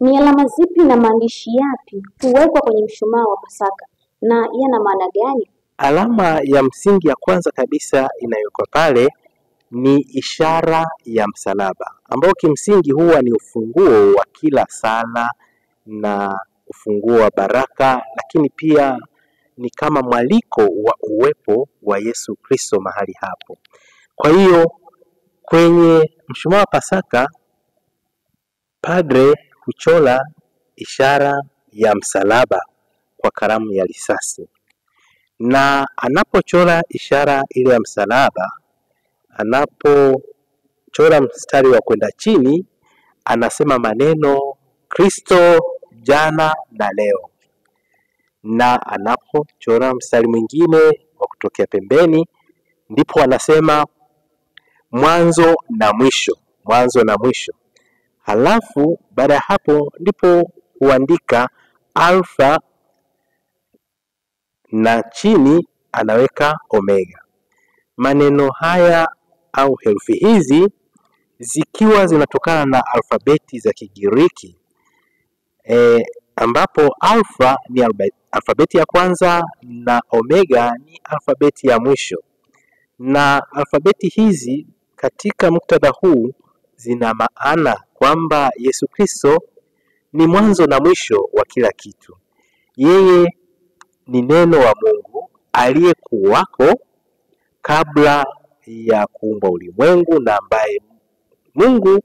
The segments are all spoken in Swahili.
Ni alama zipi na maandishi yapi huwekwa kwenye mshumaa wa Pasaka na yana maana gani? Alama ya msingi ya kwanza kabisa inayowekwa pale ni ishara ya msalaba, ambao kimsingi huwa ni ufunguo wa kila sala na ufunguo wa baraka, lakini pia ni kama mwaliko wa uwepo wa Yesu Kristo mahali hapo. Kwa hiyo kwenye mshumaa wa Pasaka padre huchora ishara ya msalaba kwa kalamu ya risasi, na anapochora ishara ile ya msalaba, anapochora mstari wa kwenda chini, anasema maneno Kristo jana na leo, na anapochora mstari mwingine wa kutokea pembeni, ndipo anasema mwanzo na mwisho, mwanzo na mwisho. Halafu baada ya hapo ndipo huandika alfa na chini anaweka omega. Maneno haya au herufi hizi zikiwa zinatokana na alfabeti za Kigiriki, ambapo alfa ni alfabeti ya kwanza na omega ni alfabeti ya mwisho. Na alfabeti hizi katika muktadha huu zina maana kwamba Yesu Kristo ni mwanzo na mwisho wa kila kitu. Yeye ni neno wa Mungu aliyekuwako kabla ya kuumba ulimwengu, na ambaye Mungu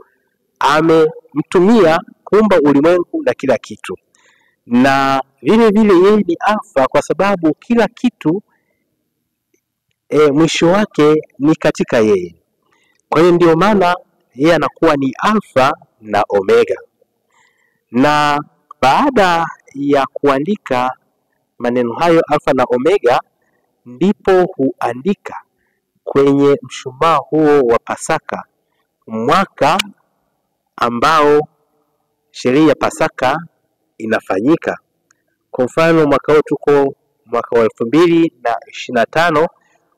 amemtumia kuumba ulimwengu na kila kitu. Na vile vile yeye ni alfa kwa sababu kila kitu mwisho wake ni katika yeye. Kwa hiyo ndio maana yeye anakuwa ni alfa na omega. Na baada ya kuandika maneno hayo alfa na omega, ndipo huandika kwenye mshumaa huo wa Pasaka mwaka ambao sherehe ya Pasaka inafanyika. Kwa mfano mwaka huu tuko mwaka wa 2025,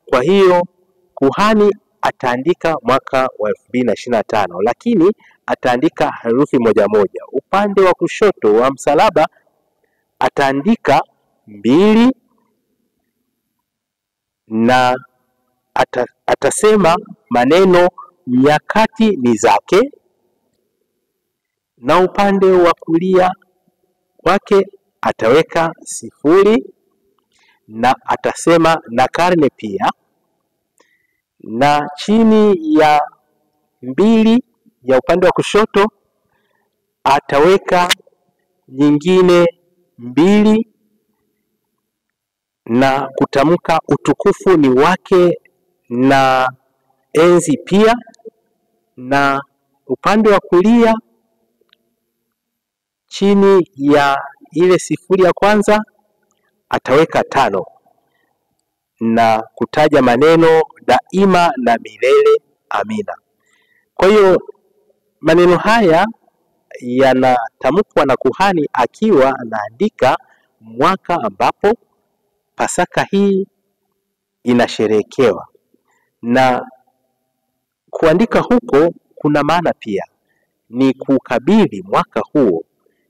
kwa hiyo kuhani ataandika mwaka wa 2025, lakini ataandika herufi moja moja. Upande wa kushoto wa msalaba ataandika 2 na atasema maneno nyakati ni zake, na upande wa kulia wake ataweka 0 na atasema na karne pia, na chini ya 2 ya upande wa kushoto ataweka nyingine 2 na kutamka utukufu ni wake na enzi pia, na upande wa kulia chini ya ile 0 ya kwanza ataweka 5 na kutaja maneno daima na milele amina. Kwa hiyo maneno haya yanatamkwa na kuhani akiwa anaandika mwaka ambapo Pasaka hii inasherehekewa. Na kuandika huko kuna maana pia ni kukabidhi mwaka huo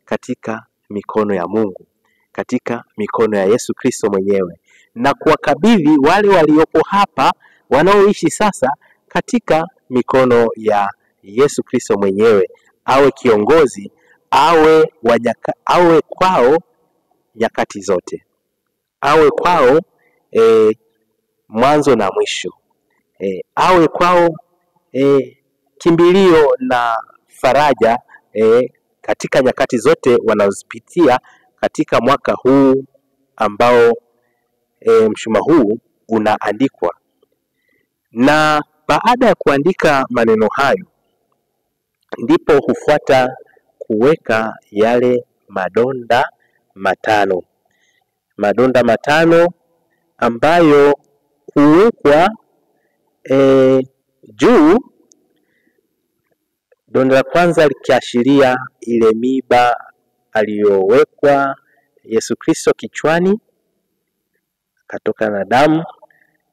katika mikono ya Mungu, katika mikono ya Yesu Kristo mwenyewe, na kuwakabidhi wale waliopo hapa wanaoishi sasa katika mikono ya Yesu Kristo mwenyewe, awe kiongozi, awe kwao nyakati zote, awe kwao mwanzo na mwisho, awe kwao kimbilio na faraja katika nyakati zote wanazopitia katika mwaka huu ambao mshumaa huu unaandikwa. Na baada ya kuandika maneno hayo, ndipo hufuata kuweka yale madonda matano. Madonda matano ambayo huwekwa juu. Donda la kwanza likiashiria ile miba aliyowekwa Yesu Kristo kichwani katoka na damu,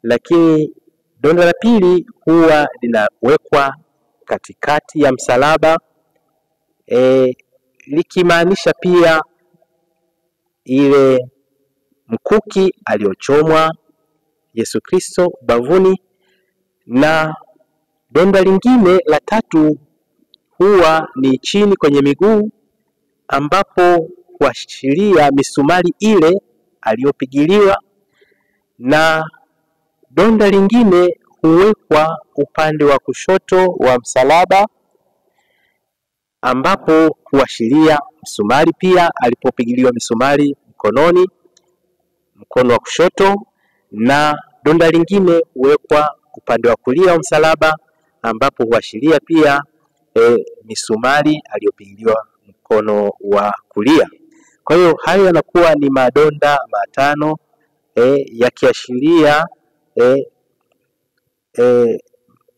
lakini donda la pili huwa linawekwa katikati ya msalaba. likimaanisha pia ile mkuki aliochomwa Yesu Kristo bavuni, na donda lingine la tatu huwa ni chini kwenye miguu, ambapo huashiria misumari ile aliyopigiliwa, na donda lingine huwekwa upande wa kushoto wa msalaba, ambapo huashiria msumari pia alipopigiliwa misumari mkononi, mkono wa kushoto, na donda lingine huwekwa upande wa kulia wa msalaba, ambapo huashiria pia misumari aliyopigiliwa mkono wa kulia. Kwa hiyo hayo yanakuwa ni madonda matano yakiashiria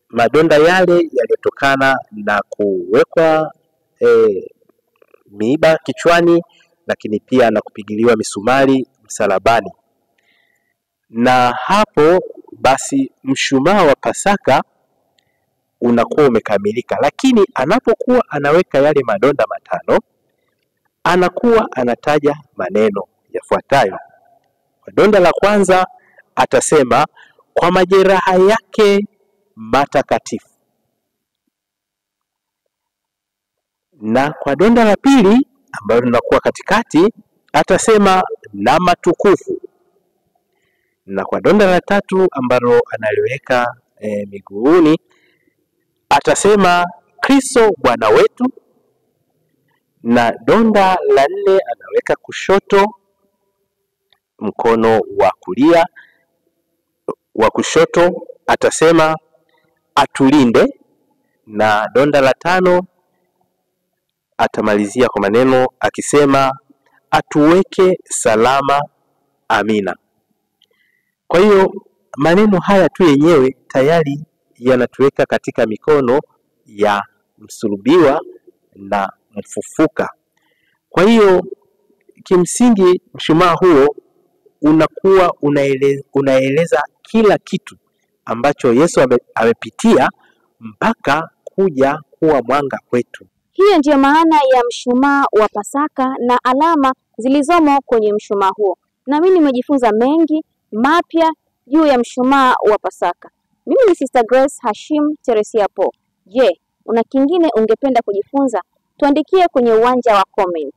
madonda yale yaliyotokana na kuwekwa miiba kichwani, lakini pia na kupigiliwa misumari msalabani. Na hapo basi mshumaa wa Pasaka unakuwa umekamilika. Lakini anapokuwa anaweka yale madonda matano, anakuwa anataja maneno yafuatayo. Kwa donda la kwanza atasema kwa majeraha yake matakatifu, na kwa donda la pili ambalo linakuwa katikati atasema na matukufu, na kwa donda la tatu ambalo analiweka miguuni atasema Kristo Bwana wetu, na donda la nne anaweka kushoto, mkono wa kulia wa kushoto atasema atulinde, na donda la tano atamalizia kwa maneno akisema atuweke salama, amina. Kwa hiyo maneno haya tu yenyewe tayari yanatuweka katika mikono ya msulubiwa na mfufuka. Kwa hiyo kimsingi mshumaa huo unakuwa unaeleza kila kitu ambacho Yesu amepitia mpaka kuja kuwa mwanga kwetu. Hiyo ndiyo maana ya mshumaa wa Pasaka na alama zilizomo kwenye mshumaa huo. Na mimi nimejifunza mengi mapya juu ya mshumaa wa Pasaka. Mimi ni Sister Grace Hashim Teresia Po. Je, una kingine ungependa kujifunza? Tuandikie kwenye uwanja wa comment.